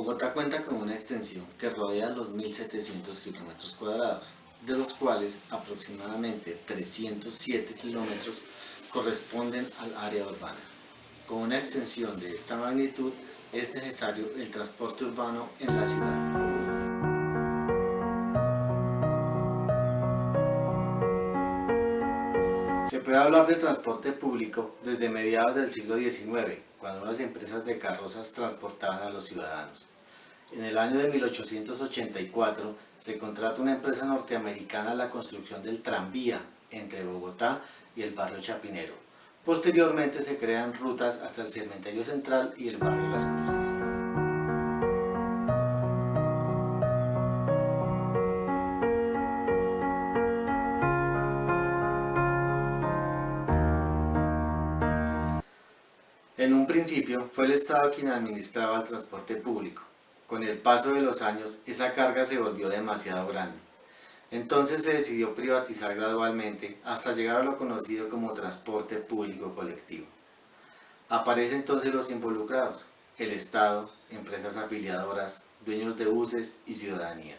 Bogotá cuenta con una extensión que rodea los 1.700 kilómetros cuadrados, de los cuales aproximadamente 307 kilómetros corresponden al área urbana. Con una extensión de esta magnitud es necesario el transporte urbano en la ciudad. Se puede hablar de transporte público desde mediados del siglo XIX, cuando las empresas de carrozas transportaban a los ciudadanos. En el año de 1884 se contrata una empresa norteamericana la construcción del tranvía entre Bogotá y el barrio Chapinero. Posteriormente se crean rutas hasta el cementerio central y el barrio Las Cruces. En un principio fue el Estado quien administraba el transporte público. Con el paso de los años, esa carga se volvió demasiado grande. Entonces se decidió privatizar gradualmente hasta llegar a lo conocido como transporte público colectivo. Aparecen entonces los involucrados: el Estado, empresas afiliadoras, dueños de buses y ciudadanía.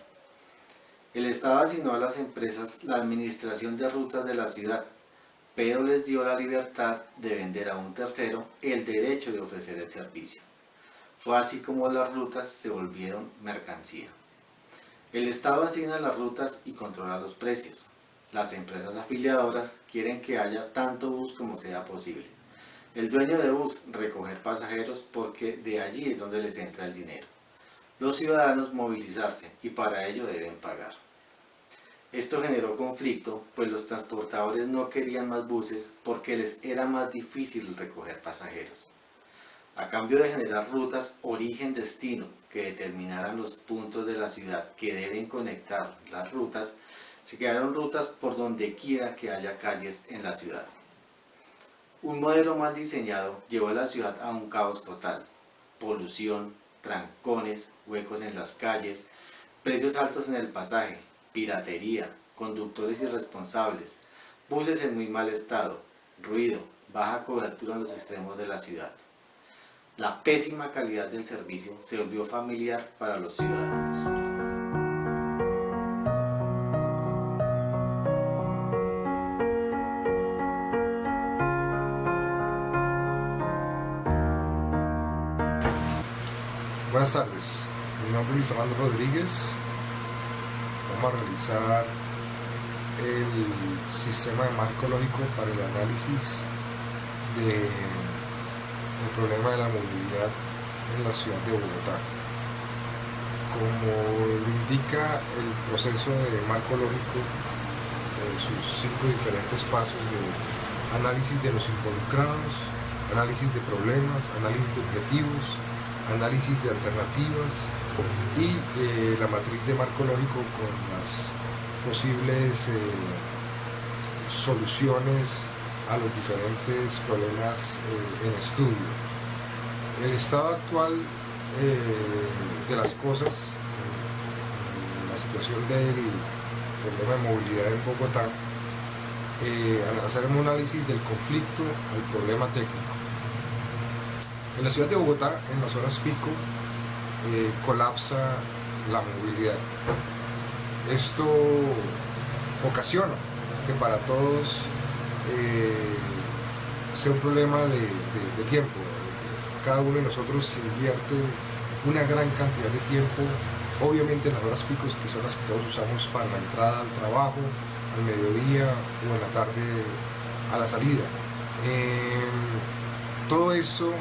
El Estado asignó a las empresas la administración de rutas de la ciudad, pero les dio la libertad de vender a un tercero el derecho de ofrecer el servicio. Fue así como las rutas se volvieron mercancía. El Estado asigna las rutas y controla los precios. Las empresas afiliadoras quieren que haya tanto bus como sea posible. El dueño de bus recoger pasajeros porque de allí es donde les entra el dinero. Los ciudadanos movilizarse y para ello deben pagar. Esto generó conflicto, pues los transportadores no querían más buses porque les era más difícil recoger pasajeros. A cambio de generar rutas origen-destino que determinaran los puntos de la ciudad que deben conectar las rutas, se crearon rutas por donde quiera que haya calles en la ciudad. Un modelo mal diseñado llevó a la ciudad a un caos total: polución, trancones, huecos en las calles, precios altos en el pasaje, piratería, conductores irresponsables, buses en muy mal estado, ruido, baja cobertura en los extremos de la ciudad. La pésima calidad del servicio se volvió familiar para los ciudadanos. Buenas tardes, mi nombre es Luis Fernando Rodríguez. Vamos a realizar el sistema de marco lógico para el análisis del problema de la movilidad en la ciudad de Bogotá. Como lo indica el proceso de marco lógico, sus 5 diferentes pasos de análisis de los involucrados, análisis de problemas, análisis de objetivos, análisis de alternativas y la matriz de marco lógico con las posibles soluciones a los diferentes problemas en estudio. El estado actual de las cosas, la situación del problema de movilidad en Bogotá, al hacer un análisis del conflicto al problema técnico. En la ciudad de Bogotá, en las horas pico, colapsa la movilidad. Esto ocasiona que para todos sea un problema de tiempo. Cada uno de nosotros invierte una gran cantidad de tiempo, obviamente en las horas picos, que son las que todos usamos para la entrada al trabajo, al mediodía o en la tarde a la salida. Todo eso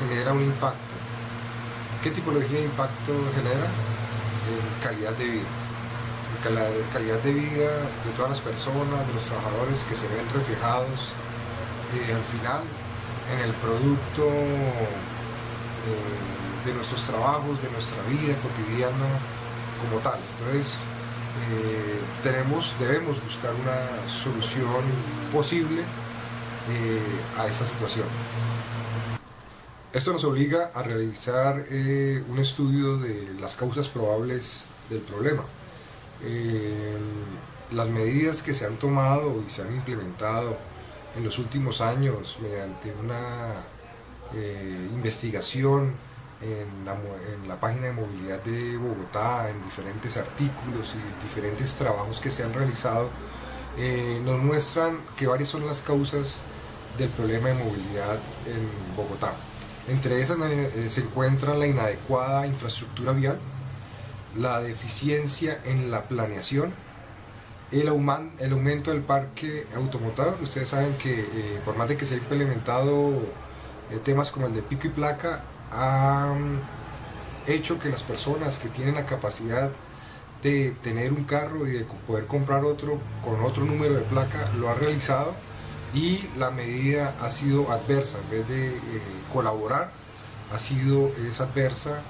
genera un impacto. ¿Qué tipología de impacto genera? Calidad de vida. Calidad de vida de todas las personas, de los trabajadores, que se ven reflejados al final en el producto de nuestros trabajos, de nuestra vida cotidiana como tal. Entonces debemos buscar una solución posible a esta situación. Esto nos obliga a realizar un estudio de las causas probables del problema. Las medidas que se han tomado y se han implementado en los últimos años mediante una investigación en la página de movilidad de Bogotá, en diferentes artículos y diferentes trabajos que se han realizado, nos muestran que varias son las causas del problema de movilidad en Bogotá. Entre esas se encuentra la inadecuada infraestructura vial, la deficiencia en la planeación, el aumento del parque automotor. Ustedes saben que por más de que se ha implementado temas como el de pico y placa, han hecho que las personas que tienen la capacidad de tener un carro y de poder comprar otro con otro número de placa lo ha realizado, y la medida ha sido adversa. En vez de colaborar, es adversa,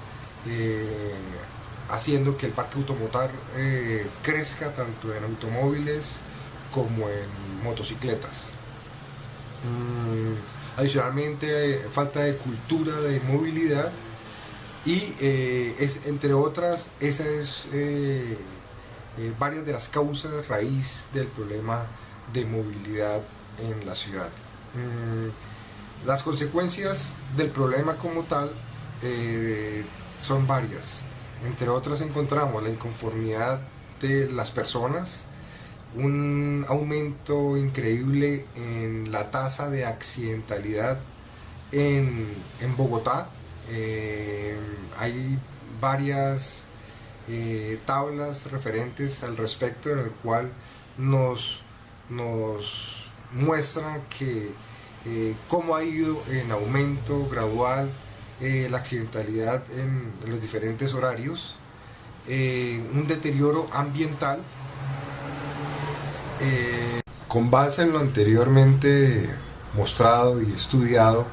haciendo que el parque automotor crezca tanto en automóviles como en motocicletas. Adicionalmente, falta de cultura de movilidad, y entre otras, esa es varias de las causas raíz del problema de movilidad en la ciudad. Las consecuencias del problema como tal son varias. Entre otras encontramos la inconformidad de las personas, un aumento increíble en la tasa de accidentalidad en Bogotá. Hay varias tablas referentes al respecto, en el cual nos muestra que cómo ha ido en aumento gradual la accidentalidad en los diferentes horarios, un deterioro ambiental. Con base en lo anteriormente mostrado y estudiado,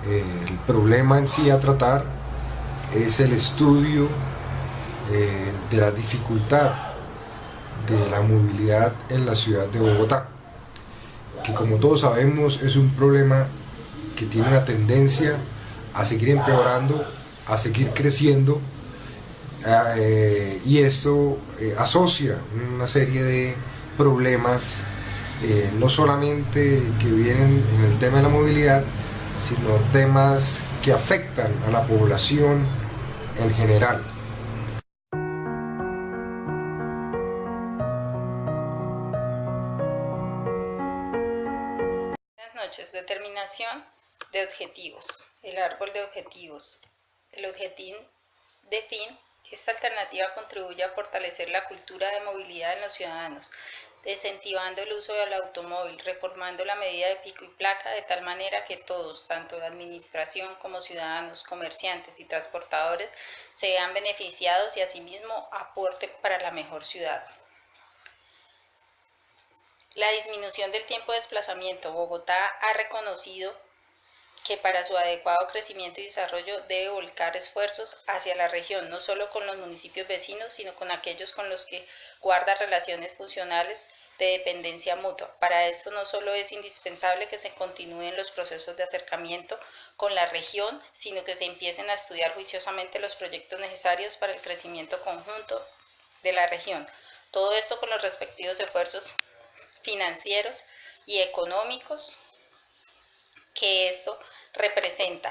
el problema en sí a tratar es el estudio de la dificultad de la movilidad en la ciudad de Bogotá, que como todos sabemos es un problema que tiene una tendencia a seguir empeorando, a seguir creciendo, y esto asocia una serie de problemas, no solamente que vienen en el tema de la movilidad, sino temas que afectan a la población en general. Buenas noches. Determinación de objetivos. El árbol de objetivos. El objetín de fin. Esta alternativa contribuye a fortalecer la cultura de movilidad en los ciudadanos, desincentivando el uso del automóvil, reformando la medida de pico y placa de tal manera que todos, tanto la administración como ciudadanos, comerciantes y transportadores, se vean beneficiados y asimismo aporten para la mejor ciudad. La disminución del tiempo de desplazamiento. Bogotá ha reconocido que para su adecuado crecimiento y desarrollo debe volcar esfuerzos hacia la región, no solo con los municipios vecinos, sino con aquellos con los que guarda relaciones funcionales de dependencia mutua. Para esto no solo es indispensable que se continúen los procesos de acercamiento con la región, sino que se empiecen a estudiar juiciosamente los proyectos necesarios para el crecimiento conjunto de la región. Todo esto con los respectivos esfuerzos financieros y económicos que esto representa.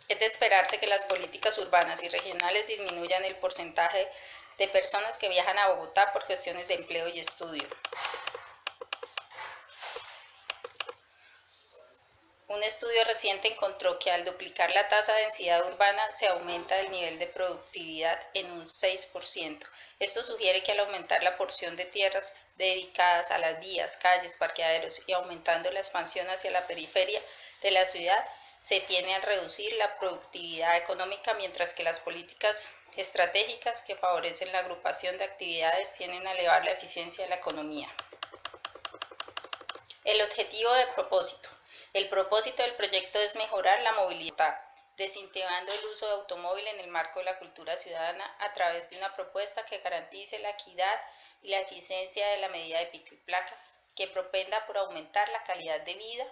Es de esperarse que las políticas urbanas y regionales disminuyan el porcentaje de personas que viajan a Bogotá por cuestiones de empleo y estudio. Un estudio reciente encontró que al duplicar la tasa de densidad urbana se aumenta el nivel de productividad en un 6%. Esto sugiere que al aumentar la porción de tierras dedicadas a las vías, calles, parqueaderos y aumentando la expansión hacia la periferia de la ciudad, se tiene a reducir la productividad económica, mientras que las políticas estratégicas que favorecen la agrupación de actividades tienden a elevar la eficiencia de la economía. El objetivo de propósito. El propósito del proyecto es mejorar la movilidad, desincentivando el uso de automóvil en el marco de la cultura ciudadana a través de una propuesta que garantice la equidad y la eficiencia de la medida de pico y placa, que propenda por aumentar la calidad de vida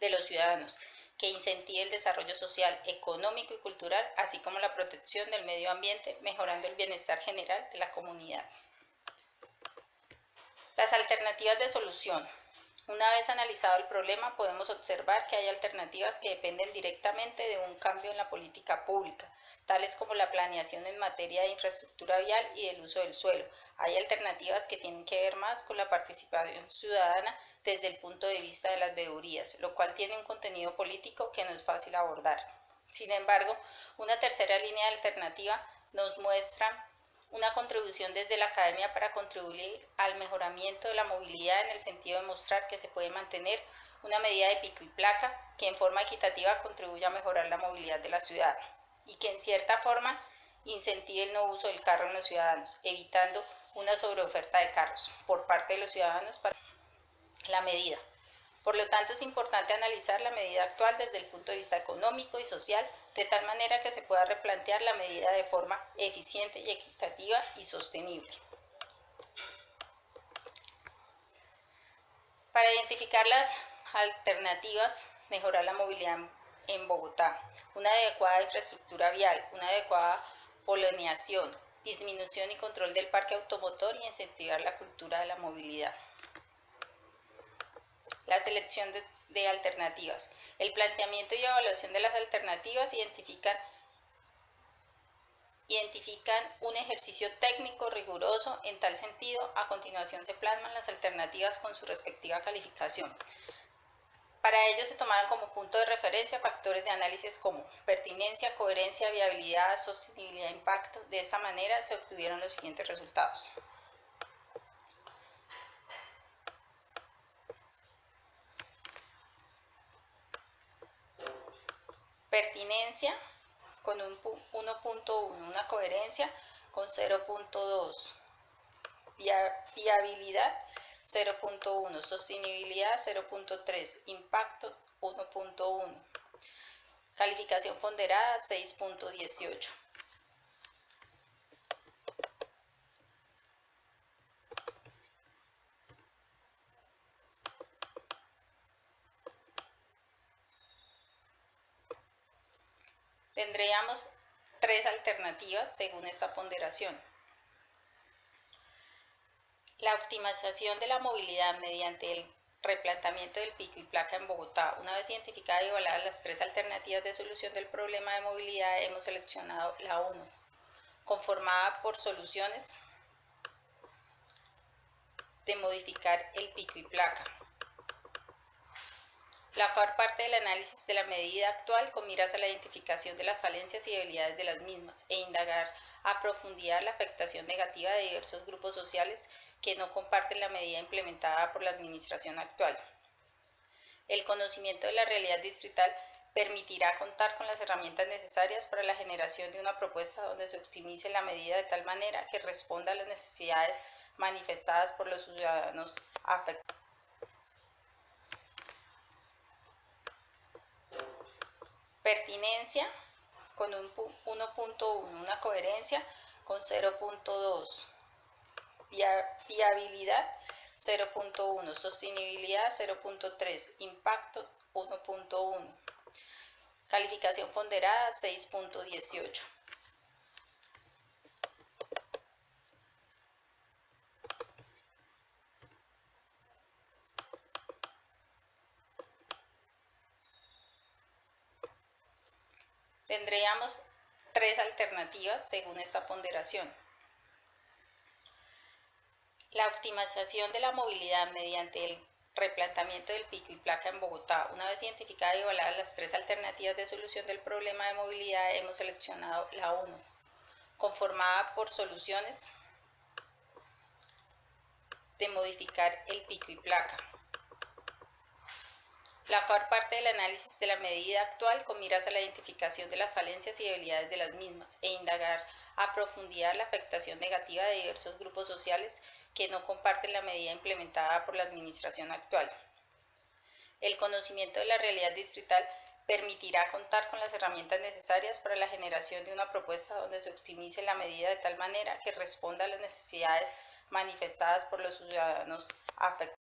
de los ciudadanos, que incentive el desarrollo social, económico y cultural, así como la protección del medio ambiente, mejorando el bienestar general de la comunidad. Las alternativas de solución. Una vez analizado el problema, podemos observar que hay alternativas que dependen directamente de un cambio en la política pública, tales como la planeación en materia de infraestructura vial y del uso del suelo. Hay alternativas que tienen que ver más con la participación ciudadana desde el punto de vista de las veedurías, lo cual tiene un contenido político que no es fácil abordar. Sin embargo, una tercera línea de alternativa nos muestra una contribución desde la academia para contribuir al mejoramiento de la movilidad en el sentido de mostrar que se puede mantener una medida de pico y placa que en forma equitativa contribuye a mejorar la movilidad de la ciudad y que en cierta forma incentive el no uso del carro en los ciudadanos, evitando una sobreoferta de carros por parte de los ciudadanos para la medida. Por lo tanto, es importante analizar la medida actual desde el punto de vista económico y social, de tal manera que se pueda replantear la medida de forma eficiente y equitativa y sostenible. Para identificar las alternativas, mejorar la movilidad en Bogotá, una adecuada infraestructura vial, una adecuada poloneación, disminución y control del parque automotor y incentivar la cultura de la movilidad. La selección de alternativas. El planteamiento y evaluación de las alternativas identifican un ejercicio técnico riguroso. En tal sentido, a continuación se plasman las alternativas con su respectiva calificación. Para ello se tomaron como punto de referencia factores de análisis como pertinencia, coherencia, viabilidad, sostenibilidad e impacto. De esta manera se obtuvieron los siguientes resultados. Pertinencia con un 1.1, una coherencia con 0.2, viabilidad 0.1, sostenibilidad 0.3, impacto 1.1, calificación ponderada 6.18. Tendríamos tres alternativas según esta ponderación. La optimización de la movilidad mediante el replanteamiento del pico y placa en Bogotá. Una vez identificadas y evaluadas las tres alternativas de solución del problema de movilidad, hemos seleccionado la 1, conformada por soluciones de modificar el pico y placa. La cual parte del análisis de la medida actual con miras a la identificación de las falencias y debilidades de las mismas e indagar a profundidad la afectación negativa de diversos grupos sociales que no comparten la medida implementada por la administración actual. El conocimiento de la realidad distrital permitirá contar con las herramientas necesarias para la generación de una propuesta donde se optimice la medida de tal manera que responda a las necesidades manifestadas por los ciudadanos afectados. Pertinencia con un 1.1, una coherencia con 0.2, viabilidad 0.1, sostenibilidad 0.3, impacto 1.1, calificación ponderada 6.18. Tendríamos tres alternativas según esta ponderación. La optimización de la movilidad mediante el replanteamiento del pico y placa en Bogotá. Una vez identificadas y evaluadas las tres alternativas de solución del problema de movilidad, hemos seleccionado la 1, conformada por soluciones de modificar el pico y placa. La cual parte del análisis de la medida actual con miras a la identificación de las falencias y debilidades de las mismas e indagar a profundidad la afectación negativa de diversos grupos sociales que no comparten la medida implementada por la administración actual. El conocimiento de la realidad distrital permitirá contar con las herramientas necesarias para la generación de una propuesta donde se optimice la medida de tal manera que responda a las necesidades manifestadas por los ciudadanos afectados.